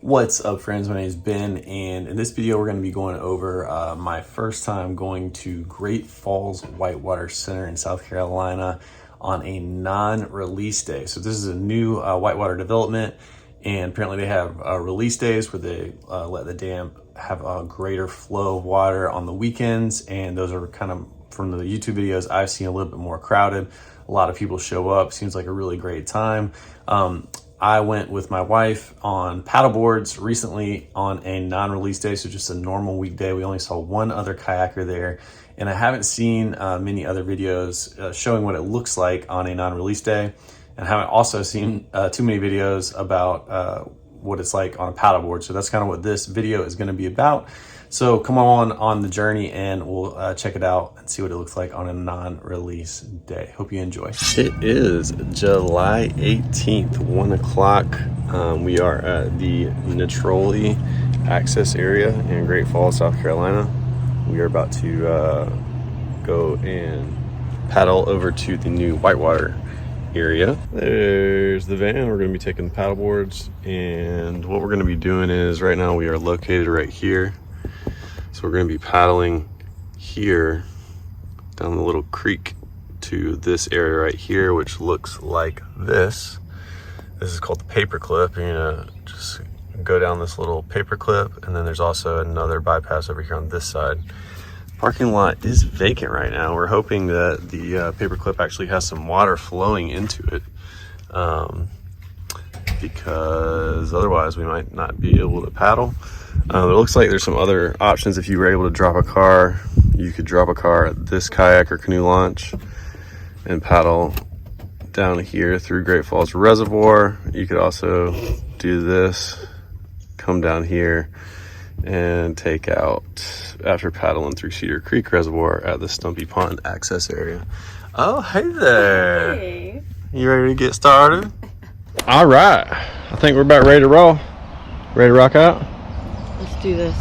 What's up, friends? My name is Ben, and in this video we're going to be going over my first time going to Great Falls Whitewater Center in South Carolina on a non-release day. So this is a new whitewater development, and apparently they have release days where they let the dam have a greater flow of water on the weekends, and those are kind of, from the YouTube videos I've seen, a little bit more crowded. A lot of people show up. Seems like a really great time. I went with my wife on paddleboards recently on a non-release day, so just a normal weekday. We only saw one other kayaker there, and I haven't seen many other videos showing what it looks like on a non-release day, and I haven't also seen too many videos about what it's like on a paddleboard. So that's kind of what this video is going to be about. So come on the journey, and we'll check it out and see what it looks like on a non-release day. Hope you enjoy. It is July 18th, 1 o'clock. We are at the Nitrole access area in Great Falls, South Carolina. We are about to go and paddle over to the new Whitewater area. There's the van. We're going to be taking the paddleboards, and what we're going to be doing is, right now we are located right here. So we're going to be paddling here down the little creek to this area right here, which looks like this. This is called the Paperclip. You're going to just go down this little Paperclip, and then there's also another bypass over here on this side. Parking lot is vacant right now. We're hoping that the Paperclip actually has some water flowing into it, because otherwise we might not be able to paddle. It looks like there's some other options. If you were able to drop a car, you could drop a car at this kayak or canoe launch and paddle down here through Great Falls Reservoir. You could also do this, come down here and take out after paddling through Cedar Creek Reservoir at the Stumpy Pond access area. Oh, hey there. Hey. You ready to get started? All right, I think we're about ready to roll. Ready to rock out? Let's do this.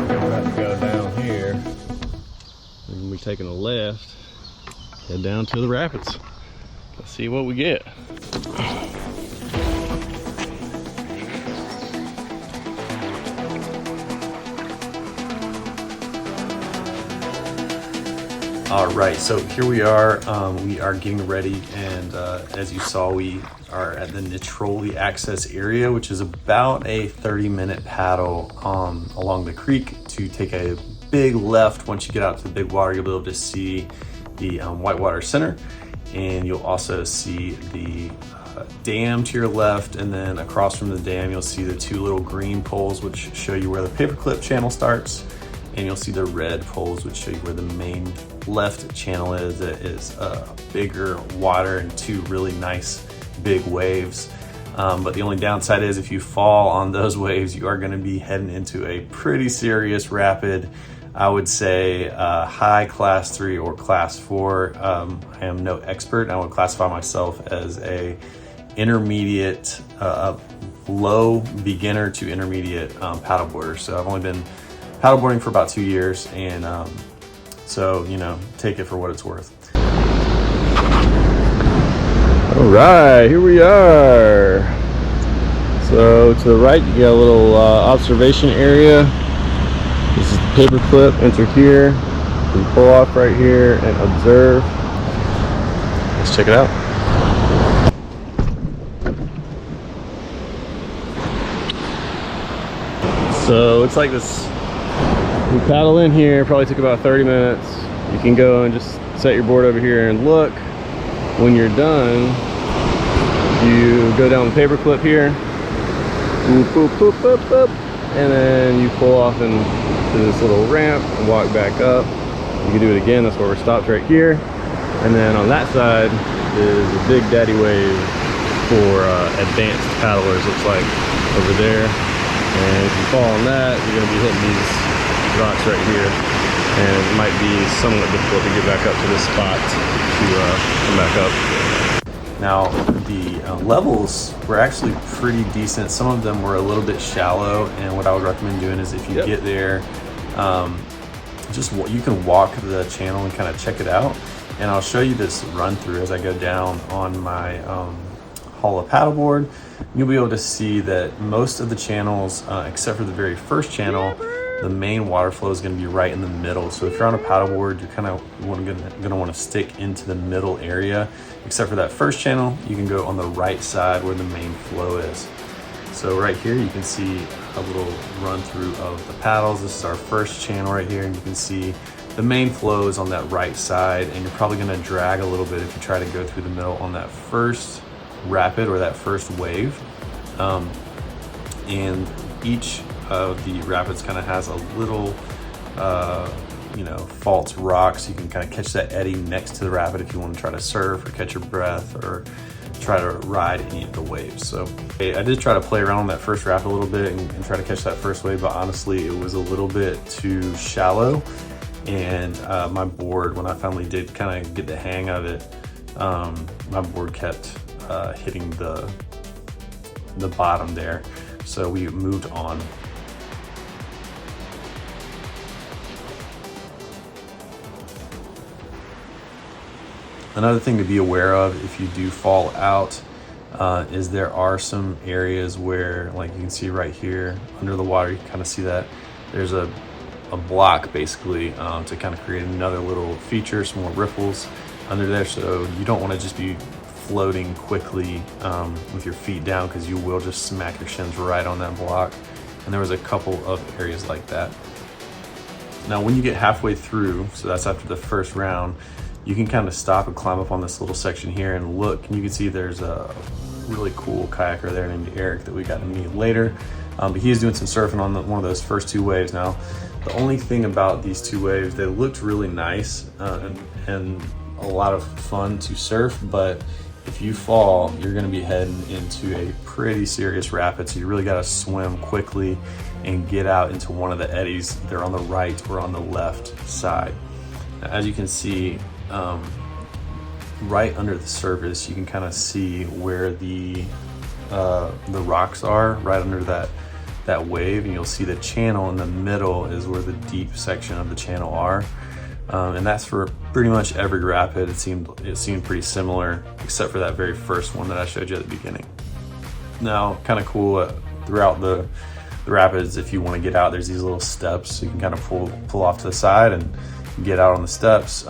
We're about to go down here. We're gonna be taking a left, head down to the rapids. Let's see what we get. All right, so here we are. We are getting ready, and as you saw, we are at the Nitrole access area, which is about a 30-minute paddle along the creek to take a big left. Once you get out to the big water, you'll be able to see the Whitewater Center, and you'll also see the dam to your left, and then across from the dam, you'll see the two little green poles, which show you where the Paperclip channel starts. And you'll see the red poles, which show you where the main left channel is. It is bigger water and two really nice big waves. But the only downside is, if you fall on those waves, you are going to be heading into a pretty serious rapid. I would say high class 3 or class 4. I am no expert. I would classify myself as a intermediate, low beginner to intermediate paddleboarder. So I've only been paddleboarding for about 2 years, and so, you know, take it for what it's worth. All right, here we are. So to the right, you got a little observation area. This is the Paperclip. Enter here. You can pull off right here and observe. Let's check it out. So it's like this. We paddle in here, probably took about 30 minutes. You can go and just set your board over here and look. when you're done, you go down the paperclip here, boop, boop, boop, boop, boop, and then you pull off into this little ramp and walk back up. You can do it again. That's where we're stopped right here. And then on that side is a big daddy wave for advanced paddlers, looks like, over there. And if you fall on that, you're going to be hitting these rocks right here, and it might be somewhat difficult to get back up to this spot to come back up. Now, the levels were actually pretty decent. Some of them were a little bit shallow, and what I would recommend doing is if you get there, you can walk the channel and kind of check it out. And I'll show you this run through as I go down on my Holo paddleboard. You'll be able to see that most of the channels, except for the very first channel, the main water flow is going to be right in the middle. So if you're on a paddleboard, you're kind of going to want to stick into the middle area. Except for that first channel, you can go on the right side where the main flow is. So right here, you can see a little run through of the paddles. This is our first channel right here, and you can see the main flow is on that right side, and you're probably going to drag a little bit if you try to go through the middle on that first rapid or that first wave. And each of the rapids kind of has a little false rock, so you can kind of catch that eddy next to the rapid if you want to try to surf or catch your breath or try to ride any of the waves. So I did try to play around on that first rapid a little bit and try to catch that first wave, but honestly it was a little bit too shallow, and my board, when I finally did kind of get the hang of it, my board kept hitting the bottom there, so we moved on. Another thing to be aware of if you do fall out is there are some areas where, like you can see right here under the water, you can kind of see that there's a block basically to kind of create another little feature, some more ripples under there. So you don't want to just be floating quickly with your feet down, because you will just smack your shins right on that block. And there was a couple of areas like that. Now when you get halfway through, so that's after the first round, you can kind of stop and climb up on this little section here and look, and you can see there's a really cool kayaker there named Eric that we got to meet later. But he is doing some surfing on one of those first two waves. Now, the only thing about these two waves, they looked really nice and a lot of fun to surf, but if you fall, you're going to be heading into a pretty serious rapid, so you really got to swim quickly and get out into one of the eddies. They're on the right or on the left side. Now, as you can see, right under the surface, you can kind of see where the rocks are right under that wave, and you'll see the channel in the middle is where the deep section of the channel are, and that's for pretty much every rapid. It seemed pretty similar, except for that very first one that I showed you at the beginning. Now, kind of cool, throughout the rapids, if you want to get out, there's these little steps, so you can kind of pull off to the side and get out on the steps.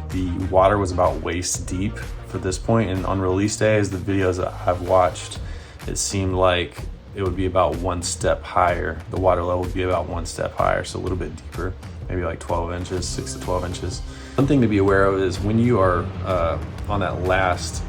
The water was about waist deep for this point, and on release days, the videos that I've watched, it seemed like it would be about one step higher. The water level would be about one step higher, so a little bit deeper, maybe like 12 inches, 6 to 12 inches. One thing to be aware of is when you are on that last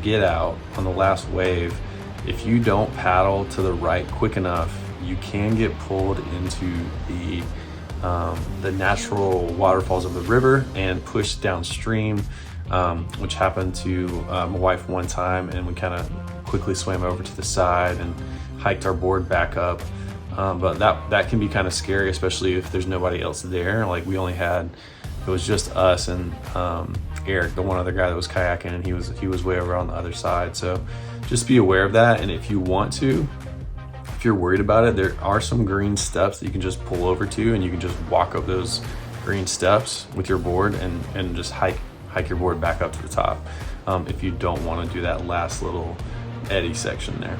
get out, on the last wave, if you don't paddle to the right quick enough, you can get pulled into the natural waterfalls of the river and pushed downstream, which happened to my wife one time, and we kind of quickly swam over to the side and hiked our board back up. But that can be kind of scary, especially if there's nobody else there. Like it was just us and Eric, the one other guy that was kayaking, and he was way over on the other side. So just be aware of that, and if you want to, if you're worried about it, there are some green steps that you can just pull over to, and you can just walk up those green steps with your board and just hike your board back up to the top, if you don't want to do that last little eddy section there.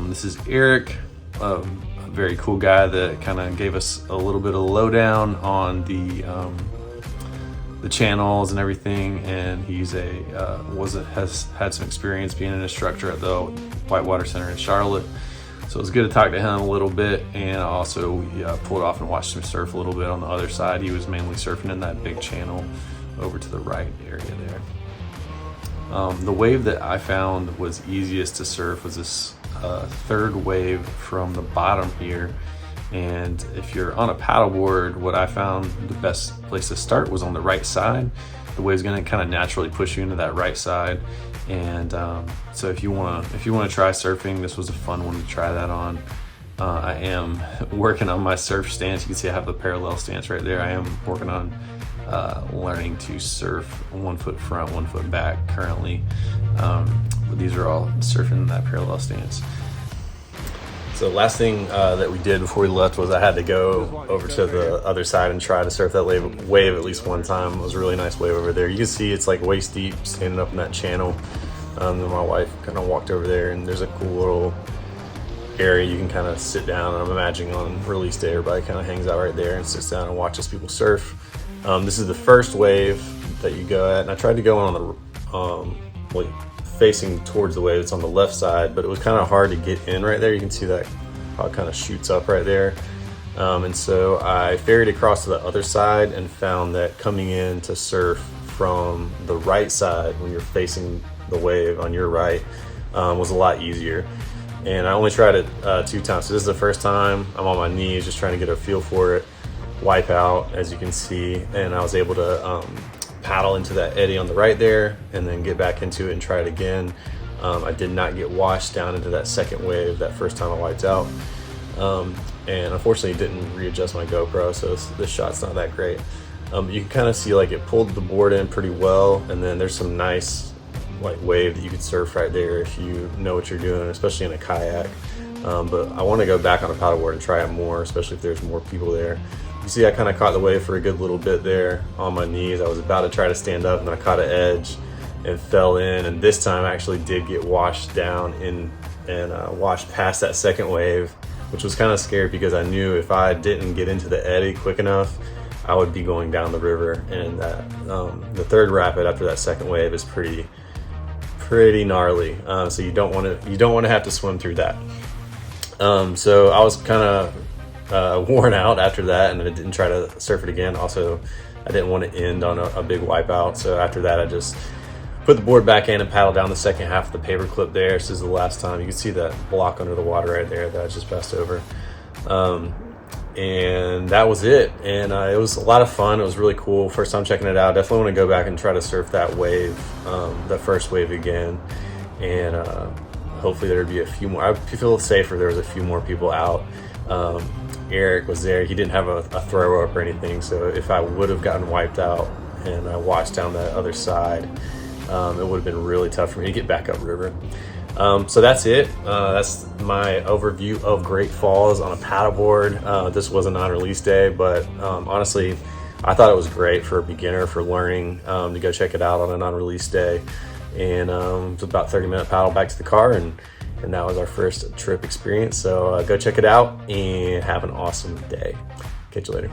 This is Eric, a very cool guy that kind of gave us a little bit of lowdown on the channels and everything, and he's has had some experience being an instructor at the Whitewater Center in Charlotte. So it was good to talk to him a little bit, and also we pulled off and watched him surf a little bit on the other side. He was mainly surfing in that big channel over to the right area there. The wave that I found was easiest to surf was this third wave from the bottom here. And if you're on a paddleboard, what I found the best place to start was on the right side. The wave's going to kind of naturally push you into that right side. And so if you want to try surfing, this was a fun one to try that on. I am working on my surf stance. You can see I have the parallel stance right there. I am working on learning to surf 1 foot front, 1 foot back currently. But these are all surfing that parallel stance. So last thing that we did before we left was I had to go over to the other side and try to surf that wave at least one time. It was a really nice wave over there. You can see it's like waist deep standing up in that channel. And my wife kind of walked over there, and there's a cool little area you can kind of sit down. I'm imagining on release day everybody kind of hangs out right there and sits down and watches people surf. This is the first wave that you go at, and I tried to go on the facing towards the wave. It's on the left side, but it was kind of hard to get in right there. You can see that how it kind of shoots up right there. And so I ferried across to the other side and found that coming in to surf from the right side when you're facing the wave on your right was a lot easier. And I only tried it 2 times. So this is the first time I'm on my knees just trying to get a feel for it. Wipe out, as you can see, and I was able to paddle into that eddy on the right there and then get back into it and try it again. I did not get washed down into that second wave that first time I wiped out. And unfortunately didn't readjust my GoPro, so this shot's not that great. You can kind of see like it pulled the board in pretty well, and then there's some nice like wave that you could surf right there if you know what you're doing, especially in a kayak. But I want to go back on a paddleboard and try it more, especially if there's more people there. You see I kind of caught the wave for a good little bit there on my knees. I was about to try to stand up and then I caught an edge and fell in, and this time I actually did get washed down in and washed past that second wave, which was kind of scary because I knew if I didn't get into the eddy quick enough I would be going down the river. And the third rapid after that second wave is pretty gnarly, so you don't want to have to swim through that. So I was kind of worn out after that, and I didn't try to surf it again. Also, I didn't want to end on a big wipeout, so after that I just put the board back in and paddled down the second half of the Paperclip there. This is the last time. You can see that block under the water right there that I just passed over. And that was it, and it was a lot of fun. It was really cool. First time checking it out. Definitely want to go back and try to surf that wave, that first wave again, and hopefully there'd be a few more. I feel safer if there was a few more people out. Eric was there. He didn't have a throw up or anything, so if I would have gotten wiped out and I washed down that other side, it would have been really tough for me to get back upriver. So that's it. That's my overview of Great Falls on a paddleboard. This was a non-release day, but honestly, I thought it was great for a beginner, for learning, to go check it out on a non-release day. And it was about 30-minute paddle back to the car, and that was our first trip experience. So go check it out and have an awesome day. Catch you later.